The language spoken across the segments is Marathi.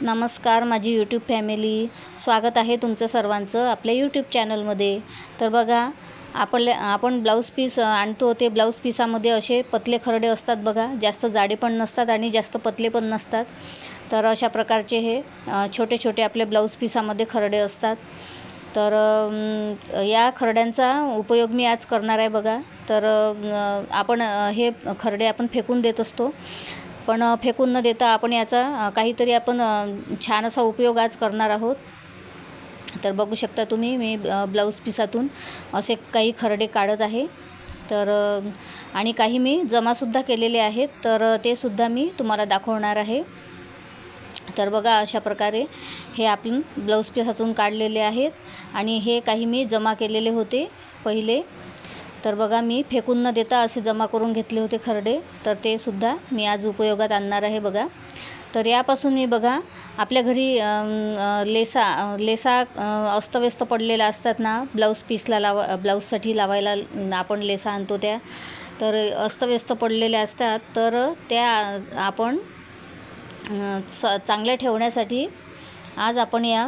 नमस्कार माझी यूट्यूब फॅमिली, स्वागत आहे तुमचं सर्वांचं आपल्या यूट्यूब चॅनलमध्ये. तर बघा, आपण ब्लाऊज पीस आणतो, ते ब्लाऊज पीसामध्ये असे पतले खरडे असतात बघा. जास्त जाडे पण नसतात आणि जास्त पतले पण नसतात. तर अशा प्रकारचे हे छोटे छोटे आपले ब्लाऊज पीसामध्ये खरडे असतात. तर या खरड्यांचा उपयोग मी आज करणार आहे बघा. तर आपण हे खरडे आपण फेकून देत असतो, पण फेकून न देता आपण याचा काहीतरी आपण छान असा उपयोग आज करणार आहोत. तर बघू शकता तुम्ही, मी ब्लाऊज पीसातून असे काही खरडे काढत आहे. तर आणि काही मी जमासुद्धा केलेले आहेत, तर ते सुद्धा मी तुम्हाला दाखवणार आहे. तर बघा, अशा प्रकारे हे आपण ब्लाऊज पीसातून काढलेले आहेत आणि हे काही मी जमा केलेले होते पहिले. तर बघा, मी फेकून न देता असे जमा करून घेतले होते खरडे, तर ते सुद्धा मी आज उपयोगात आणणार आहे बघा. तर यापासून मी बघा, आपल्या घरी लेसा अस्तव्यस्त पडलेल्या असतात ना, ब्लाऊजसाठी लावायला आपण लेसा आणतो त्या, तर अस्तव्यस्त पडलेल्या असतात. तर त्या आपण चांगल्या ठेवण्यासाठी आज आपण या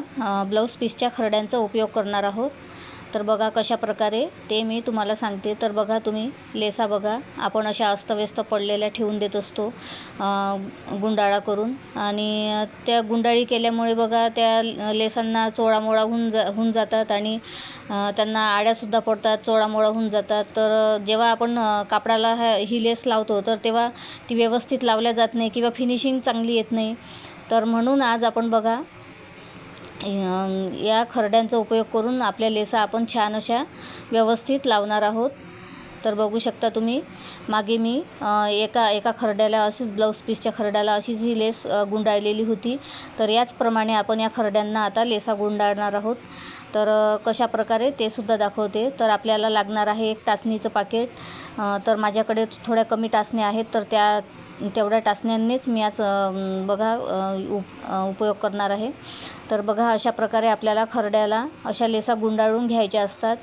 ब्लाऊज पीसच्या खरड्यांचा उपयोग करणार आहोत. तर बघा कशा प्रकारे ते मी तुम्हाला सांगते. तर बघा, तुम्ही लेसा बघा, आपण अशा अस्तव्यस्त पडलेल्या ठेवून देत असतो गुंडाळा करून, आणि त्या गुंडाळी केल्यामुळे बघा त्या लेसांना चोळामोळा होऊन जातात आणि त्यांना आड्यासुद्धा पडतात, चोळामोळा होऊन जातात. तर जेव्हा आपण कापडाला ही लेस लावतो, तर तेव्हा ती व्यवस्थित लावल्या जात नाही किंवा फिनिशिंग चांगली येत नाही. तर म्हणून आज आपण बघा या खरड्यांचा उपयोग करून आपल्या लेसा आपण छान अशा व्यवस्थित लावणार आहोत. तर बघू शकता तुम्ही, मागे मी एका खरड्याला अशीच ब्लाऊज पीसच्या खरड्याला अशीच ही लेस गुंडाळलेली होती. तर याचप्रमाणे आपण या खरड्यांना आता लेसा गुंडाळणार आहोत. तर कशा प्रकारे ते सुद्धा दाखवते. तर आपल्याला लागणार आहे एक टाचणीचं पाकिट. तर माझ्याकडे थोड्या कमी टाचण्या आहेत, तर तेवढ्या टाचण्यांनीच मी आज बघा उपयोग करणार आहे. तर बघा, अशा प्रकारे आपल्याला खरड्याला अशा लेसा गुंडाळून घ्यायच्या असतात.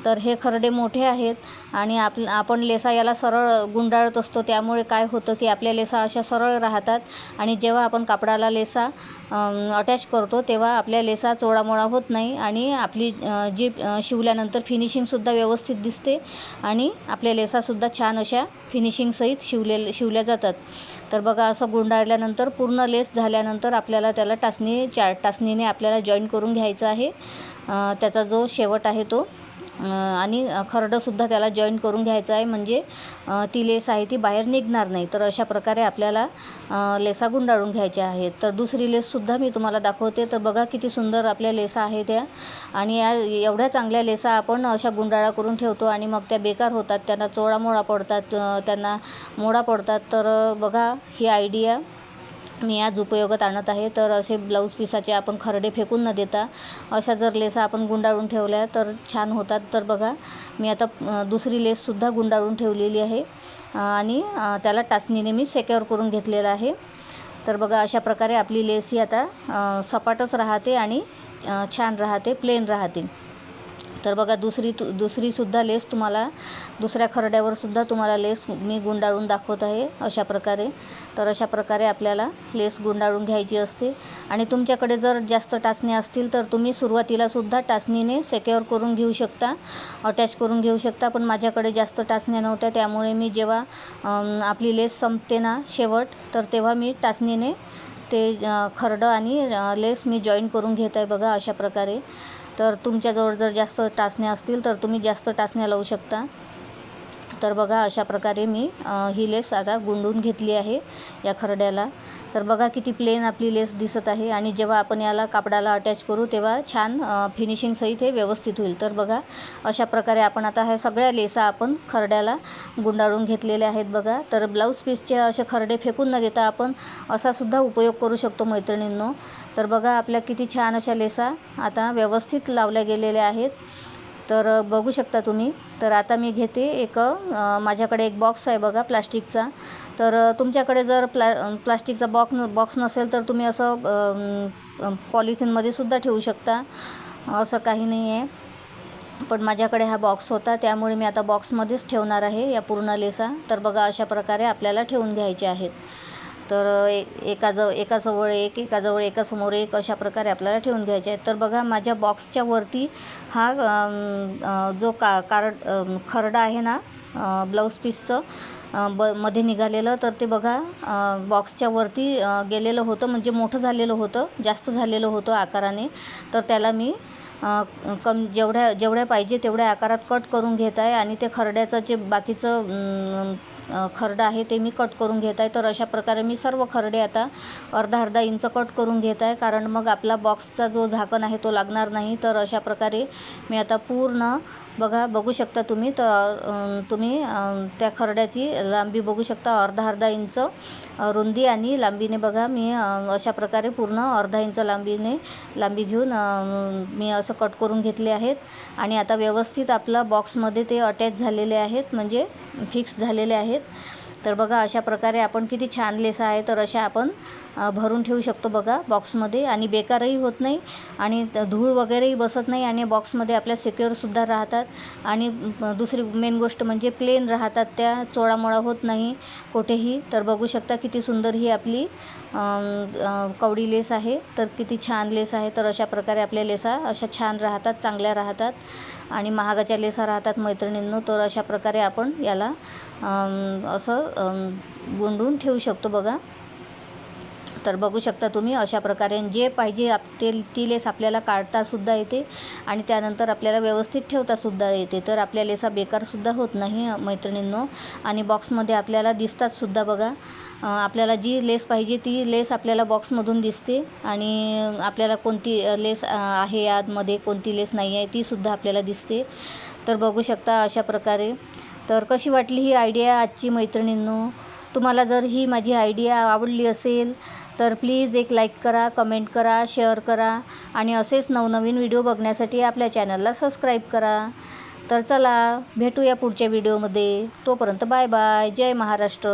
तर हे खरडे मोठे आहेत आणि आपण लेसा याला सरळ गुंडाळत असतो, त्यामुळे काय होतं की आपल्या लेसा अशा सरळ राहतात आणि जेव्हा आपण कापडाला लेसा अटॅच करतो, तेव्हा आपल्या लेसा चोळामोळा होत नाही आणि आपली जी शिवल्यानंतर फिनिशिंगसुद्धा व्यवस्थित दिसते आणि आपल्या लेसासुद्धा छान अशा फिनिशिंगसहित शिवल्या जातात. तर बघा, असं गुंडाळल्यानंतर पूर्ण लेस झाल्यानंतर आपल्याला त्याला टाचणीने आपल्याला जॉईन करून घ्यायचं आहे, त्याचा जो शेवट आहे तो, आणि खरडंसुद्धा त्याला जॉईन करून घ्यायचं आहे, म्हणजे ती लेस आहे ती बाहेर निघणार नाही. तर अशा प्रकारे आपल्याला लेसा गुंडाळून घ्यायच्या आहेत. तर दुसरी लेससुद्धा मी तुम्हाला दाखवते. तर बघा किती सुंदर आपल्या लेसा आहेत त्या, आणि या एवढ्या चांगल्या लेसा आपण अशा गुंडाळा करून ठेवतो आणि मग त्या बेकार होतात, त्यांना चोळामोळा पडतात, त्यांना मोडा पडतात. तर बघा, ही आयडिया मी आज उपयोगात आणत आहे. तर असे ब्लाऊज पीसाचे आपण खरडे फेकून न देता अशा जर लेसा आपण गुंडाळून ठेवल्या तर छान होतात. तर बघा, मी आता दुसरी लेससुद्धा गुंडाळून ठेवलेली आहे आणि त्याला टाचणीने मी सेक्युअर करून घेतलेला आहे. तर बघा, अशा प्रकारे आपली लेस ही आता सपाटच राहते आणि छान राहते, प्लेन राहते. तर बघा, दुसरीसुद्धा लेस तुम्हाला दुसऱ्या खरड्यावरसुद्धा तुम्हाला लेस मी गुंडाळून दाखवत आहे अशा प्रकारे. तर अशा प्रकारे आपल्याला लेस गुंडाळून घ्यायची असते. आणि तुमच्याकडे जर जास्त टाचण्या असतील तर तुम्ही सुरुवातीलासुद्धा टाचणीने सेक्युअर करून घेऊ शकता, अटॅच करून घेऊ शकता. पण माझ्याकडे जास्त टाचण्या नव्हत्या, त्यामुळे मी जेव्हा आपली लेस संपते ना शेवट, तर तेव्हा मी टाचणीने ते खरडं आणि लेस मी जॉईन करून घेत आहे बघा अशा प्रकारे. तर तुमच्याजवळ जर जास्त टाचण्या असतील तर तुम्ही जास्त टाचण्या लावू शकता. तर बघा, अशा प्रकारे मी ही लेस आता गुंडून घेतली आहे या खरड्याला. तर बघा किती प्लेन आपली लेस दिसत आहे, आणि जेव्हा आपण याला कापडाला अटॅच करू तेव्हा छान फिनिशिंगसहित हे व्यवस्थित होईल. तर बघा, अशा प्रकारे आपण आता ह्या सगळ्या लेसा आपण खरड्याला गुंडाळून घेतलेल्या आहेत बघा. तर ब्लाऊज पीसचे असे खरडे फेकून न देता आपण असासुद्धा उपयोग करू शकतो मैत्रिणींनो. तर बघा, आपल्या किती छान अशा लेसा आता व्यवस्थित लावल्या गेलेल्या आहेत. तर बघू शकता तुम्ही. तर आता मी घेते माझ्याकडे एक बॉक्स आहे बघा प्लास्टिकचा. तर तुमच्याकडे जर प्लास्टिकचा बॉक्स नसेल तर तुम्ही असं पॉलिथिनमध्ये सुद्धा ठेवू शकता, असं काही नाही आहे. पण माझ्याकडे हा बॉक्स होता, त्यामुळे मी आता बॉक्समध्येच ठेवणार आहे या पूर्ण लेसा. तर बघा, अशा प्रकारे आपल्याला ठेवून घ्यायचे आहेत. तर एकाजवळ एक, एकाजवळ एकासमोर एक अशा प्रकारे आपल्याला ठेवून घ्यायचे आहे. तर बघा माझ्या बॉक्सच्या वरती हा जो खरडा आहे ना ब्लाऊज पीसचं मध्ये निघालेलं, तर ते बघा बॉक्सच्या वरती गेलेलं होतं, म्हणजे मोठं झालेलं होतं, जास्त झालेलं होतं आकाराने. तर त्याला मी जेवढ्या पाहिजे तेवढ्या आकारात कट करून घेत आहे आणि ते खरड्याचं जे बाकीचं खरडं आहे ते मी कट करून घेत आहे. तर अशा प्रकारे मी सर्व खरडे आता अर्धा इंच कट करून घेत आहे, कारण मग आपला बॉक्सचा जो झाकण आहे तो लागणार नाही. तर अशा प्रकारे मी आता पूर्ण बघू शकता तुम्ही. तर तुम्ही त्या खरड्याची लांबी बघू शकता, अर्धा इंच रुंदी आणि लांबीने बघा मी अशा प्रकारे पूर्ण अर्धा इंच लांबी घेऊन मी असं कट करून घेतले आहेत. आणि आता व्यवस्थित आपला बॉक्समध्ये ते अटॅच झालेले आहेत, म्हणजे फिक्स झालेले आहेत. तर बघा अशा प्रकारे आपण किती छान लेस आहे, तर अशा आपण भरून ठेवू शकतो बघा बॉक्समध्ये, आणि बेकारही होत नाही आणि धूळ वगैरेही बसत नाही आणि बॉक्समध्ये आपल्या सिक्युअरसुद्धा राहतात. आणि दुसरी मेन गोष्ट म्हणजे प्लेन राहतात, त्या चोळामोळा होत नाही कुठेही. तर बघू शकता किती सुंदर ही आपली कवडी लेस आहे, तर किती छान लेस आहे. तर अशा प्रकारे आपल्या लेसा अशा छान राहतात, चांगल्या राहतात आणि महागाच्या लेसा राहतात मैत्रिणींनो. तर अशा प्रकारे आपण याला असं गुंडून ठेवू शकतो बघा. तर बघू शकता तुम्ही अशा प्रकारे जे पाहिजे ती लेस आपल्याला काढतासुद्धा येते आणि त्यानंतर आपल्याला व्यवस्थित ठेवतासुद्धा येते. तर आपल्या लेसा बेकारसुद्धा होत नाही मैत्रिणींनो, आणि बॉक्समध्ये आपल्याला दिसतातसुद्धा बघा. आपल्याला जी लेस पाहिजे ती लेस आपल्याला बॉक्समधून दिसते आणि आपल्याला कोणती लेस आहे यामध्ये, कोणती लेस नाही आहे तीसुद्धा आपल्याला दिसते. तर बघू शकता अशा प्रकारे. तर कशी वाटली ही आयडिया आजची मैत्रिणींनो? तुम्हाला जर ही माझी आयडिया आवडली असेल तर प्लीज एक लाईक करा, कमेंट करा, शेअर करा आणि असेच नवनवीन व्हिडिओ बघण्यासाठी आपल्या चॅनलला सबस्क्राईब करा. तर चला भेटूया पुढच्या व्हिडिओमध्ये. तोपर्यंत बाय बाय. जय महाराष्ट्र.